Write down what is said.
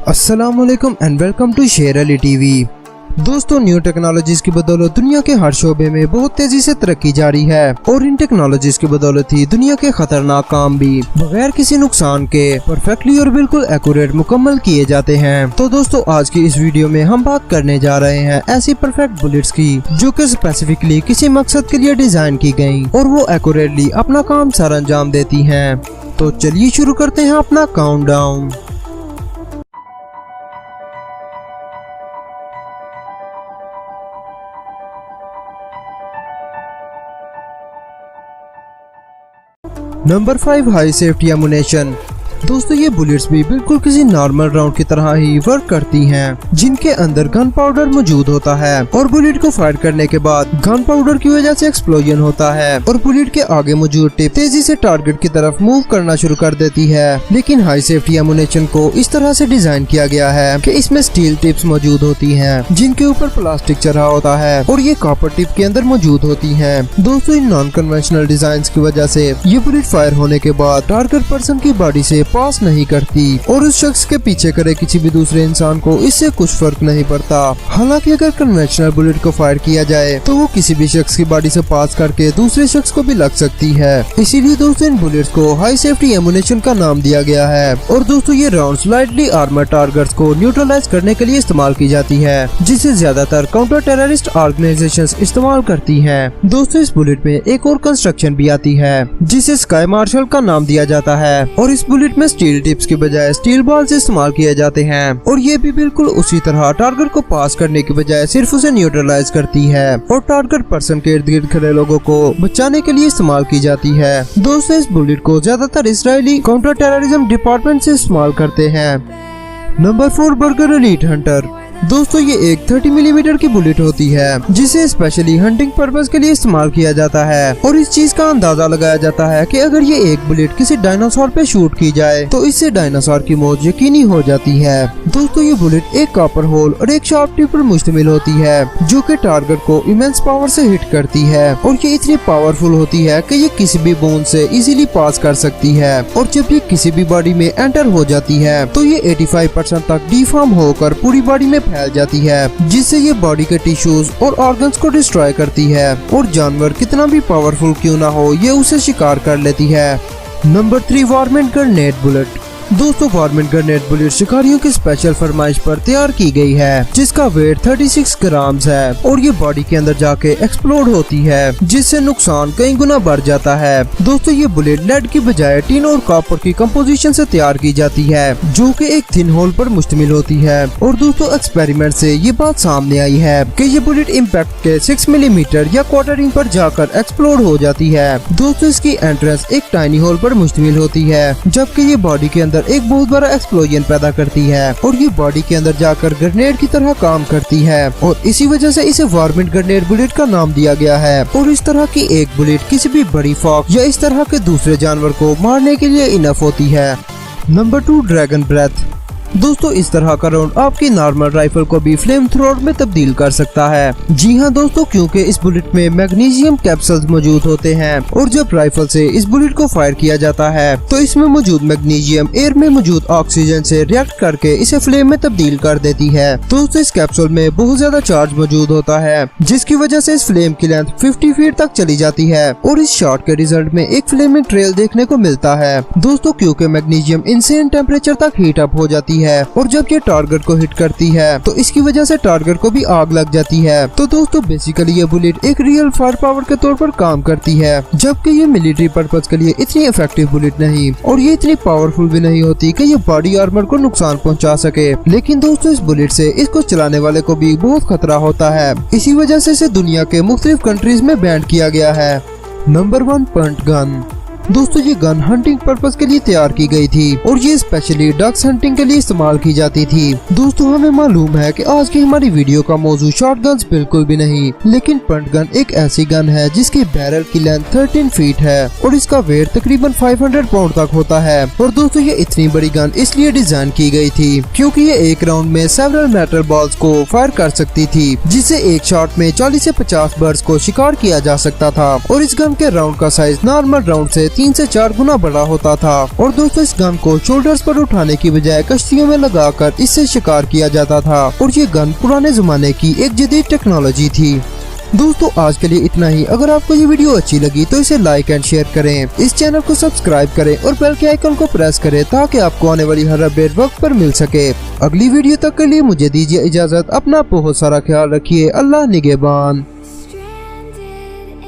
अस्सलामुअलैकुम and welcome to शेर Ali TV. दोस्तों, न्यू टेक्नोलॉजीज की बदौलत दुनिया के हर शोबे में बहुत तेजी से तरक्की जारी है और इन टेक्नोलॉजीज की बदौलत ही दुनिया के खतरनाक काम भी बगैर किसी नुकसान के परफेक्टली और बिल्कुल एक्यूरेट मुकम्मल किए जाते हैं। तो दोस्तों, आज की इस वीडियो में हम बात करने जा रहे हैं ऐसी परफेक्ट बुलेट्स की जो कि स्पेसिफिकली किसी मकसद के लिए डिजाइन की गयी और वो एक्यूरेटली अपना काम सर अंजाम देती है। तो चलिए शुरू करते हैं अपना countdown. Number 5, high safety ammunition. दोस्तों, ये बुलेट्स भी बिल्कुल किसी नॉर्मल राउंड की तरह ही वर्क करती हैं, जिनके अंदर गन पाउडर मौजूद होता है और बुलेट को फायर करने के बाद गन पाउडर की वजह से एक्सप्लोजन होता है और बुलेट के आगे मौजूद टिप तेजी से टारगेट की तरफ मूव करना शुरू कर देती है। लेकिन हाई सेफ्टी एमुनेशन को इस तरह से डिजाइन किया गया है कि इसमें स्टील टिप्स मौजूद होती हैं, जिनके ऊपर प्लास्टिक चढ़ा होता है और ये कॉपर टिप के अंदर मौजूद होती है। दोस्तों, इन नॉन कन्वेंशनल डिजाइन की वजह से ये बुलेट फायर होने के बाद टारगेट पर्सन की बॉडी से पास नहीं करती और उस शख्स के पीछे करे किसी भी दूसरे इंसान को इससे कुछ फर्क नहीं पड़ता। हालांकि अगर कन्वेंशनल बुलेट को फायर किया जाए तो वो किसी भी शख्स की बॉडी से पास करके दूसरे शख्स को भी लग सकती है। इसीलिए दोस्तों, इन बुलेट्स को हाई सेफ्टी एमुनेशन का नाम दिया गया है। और दोस्तों, ये राउंड्स लाइटली आर्मर टारगेट्स को न्यूट्रलाइज करने के लिए इस्तेमाल की जाती है, जिसे ज्यादातर काउंटर टेररिस्ट ऑर्गेनाइजेशंस इस्तेमाल करती हैं। दोस्तों, इस बुलेट में एक और कंस्ट्रक्शन भी आती है जिसे स्काई मार्शल का नाम दिया जाता है और इस बुलेट में स्टील टिप्स के बजाय स्टील बॉल से इस्तेमाल किए जाते हैं और ये भी बिल्कुल उसी तरह टारगेट को पास करने के बजाय सिर्फ उसे न्यूट्रलाइज करती है और टारगेट पर्सन के इर्द गिर्द खड़े लोगों को बचाने के लिए इस्तेमाल की जाती है। दोस्तों, इस बुलेट को ज्यादातर इजरायली काउंटर टेररिज्म डिपार्टमेंट से इस्तेमाल करते हैं। Number 4, burger elite Hunter. दोस्तों, ये एक 30 मिलीमीटर की बुलेट होती है जिसे स्पेशली हंटिंग पर्पस के लिए इस्तेमाल किया जाता है और इस चीज का अंदाजा लगाया जाता है कि अगर ये एक बुलेट किसी डायनासोर पे शूट की जाए तो इससे डायनासोर की मौत यकीनी हो जाती है। दोस्तों, ये बुलेट एक कॉपर होल और एक शार्प टिप पर मुश्तमिल होती है जो कि टारगेट को इमेंस पावर से हिट करती है और ये इतनी पावरफुल होती है कि ये किसी भी बोन से इजीली पास कर सकती है और जब ये किसी भी बॉडी में एंटर हो जाती है तो ये 85% तक डिफॉर्म होकर पूरी बॉडी में फैल जाती है, जिससे ये बॉडी के टिश्यूज और ऑर्गन्स को डिस्ट्रॉय करती है और जानवर कितना भी पावरफुल क्यों ना हो ये उसे शिकार कर लेती है। Number 3, varmint grenade bullet. दोस्तों, वार्मिंट ग्रेनेड बुलेट शिकारियों की स्पेशल फरमाइश पर तैयार की गई है, जिसका वेट 36 ग्राम्स है और ये बॉडी के अंदर जाके एक्सप्लोड होती है, जिससे नुकसान कई गुना बढ़ जाता है। दोस्तों, ये बुलेट लेड की बजाय टिन और कॉपर की कंपोजिशन से तैयार की जाती है जो कि एक थिन होल पर मुश्तमिल होती है और दोस्तों, एक्सपेरिमेंट से ये बात सामने आई है कि ये बुलेट इम्पैक्ट के 6 मिलीमीटर या क्वार्टर इंच पर जाकर एक्सप्लोड हो जाती है। दोस्तों, इसकी एंट्रेंस एक टाइनी होल पर मुश्तमिल होती है, जबकि ये बॉडी के अंदर एक बहुत बड़ा एक्सप्लोजन पैदा करती है और ये बॉडी के अंदर जाकर ग्रेनेड की तरह काम करती है और इसी वजह से इसे वार्मिंट ग्रेनेड बुलेट का नाम दिया गया है। और इस तरह की एक बुलेट किसी भी बड़ी फॉक्स या इस तरह के दूसरे जानवर को मारने के लिए इनफ होती है। Number 2, dragon breath. दोस्तों, इस तरह का राउंड आपकी नॉर्मल राइफल को भी फ्लेम थ्रोअर में तब्दील कर सकता है। जी हाँ दोस्तों, क्योंकि इस बुलेट में मैग्नीशियम कैप्सूल्स मौजूद होते हैं और जब राइफल से इस बुलेट को फायर किया जाता है तो इसमें मौजूद मैग्नीशियम एयर में मौजूद ऑक्सीजन से रिएक्ट करके इसे फ्लेम में तब्दील कर देती है। दोस्तों, इस कैप्सूल में बहुत ज्यादा चार्ज मौजूद होता है, जिसकी वजह से इस फ्लेम की लेंथ 50 फीट तक चली जाती है और इस शॉट के रिजल्ट में एक फ्लेमिंग ट्रेल देखने को मिलता है। दोस्तों, क्योंकि मैग्नीशियम इनसेन टेम्परेचर तक हीट अप हो जाती है और जब ये टारगेट को हिट करती है तो इसकी वजह से टारगेट को भी आग लग जाती है। तो दोस्तों, बेसिकली ये बुलेट एक रियल फायर पावर के तौर पर काम करती है, जबकि ये मिलिट्री पर्पस के लिए इतनी इफेक्टिव बुलेट नहीं और ये इतनी पावरफुल भी नहीं होती कि ये बॉडी आर्मर को नुकसान पहुंचा सके। लेकिन दोस्तों, इस बुलेट से इसको चलाने वाले को भी बहुत खतरा होता है, इसी वजह से इसे दुनिया के मुख्तलिफ कंट्रीज में बैन किया गया है। Number 1, punt gun. दोस्तों, ये गन हंटिंग पर्पस के लिए तैयार की गई थी और ये स्पेशली डक्स हंटिंग के लिए इस्तेमाल की जाती थी। दोस्तों, हमें मालूम है कि आज की हमारी वीडियो का मौजू शॉटगन्स बिल्कुल भी नहीं, लेकिन पंट गन एक ऐसी गन है जिसकी बैरल की लेंथ 13 फीट है और इसका वेट तकरीबन 500 पाउंड तक होता है। और दोस्तों, ये इतनी बड़ी गन इसलिए डिजाइन की गई थी क्योंकि ये एक राउंड में सेवरल मेटल बॉल्स को फायर कर सकती थी, जिससे एक शॉट में 40 से 50 बर्ड्स को शिकार किया जा सकता था और इस गन के राउंड का साइज नॉर्मल राउंड से 3 से 4 गुना बड़ा होता था। और दोस्तों इस गन को शोल्डर्स पर उठाने की बजाय कश्तियों में लगाकर इससे शिकार किया जाता था और ये गन पुराने जमाने की एक जदीद टेक्नोलॉजी थी। दोस्तों आज के लिए इतना ही। अगर आपको ये वीडियो अच्छी लगी तो इसे लाइक एंड शेयर करें, इस चैनल को सब्सक्राइब करें और बेल के आइकन को प्रेस करें ताकि आपको आने वाली हर अपडेट वक्त पर मिल सके। अगली वीडियो तक के लिए मुझे दीजिए इजाजत। अपना बहुत सारा ख्याल रखिए। अल्लाह निगहबान।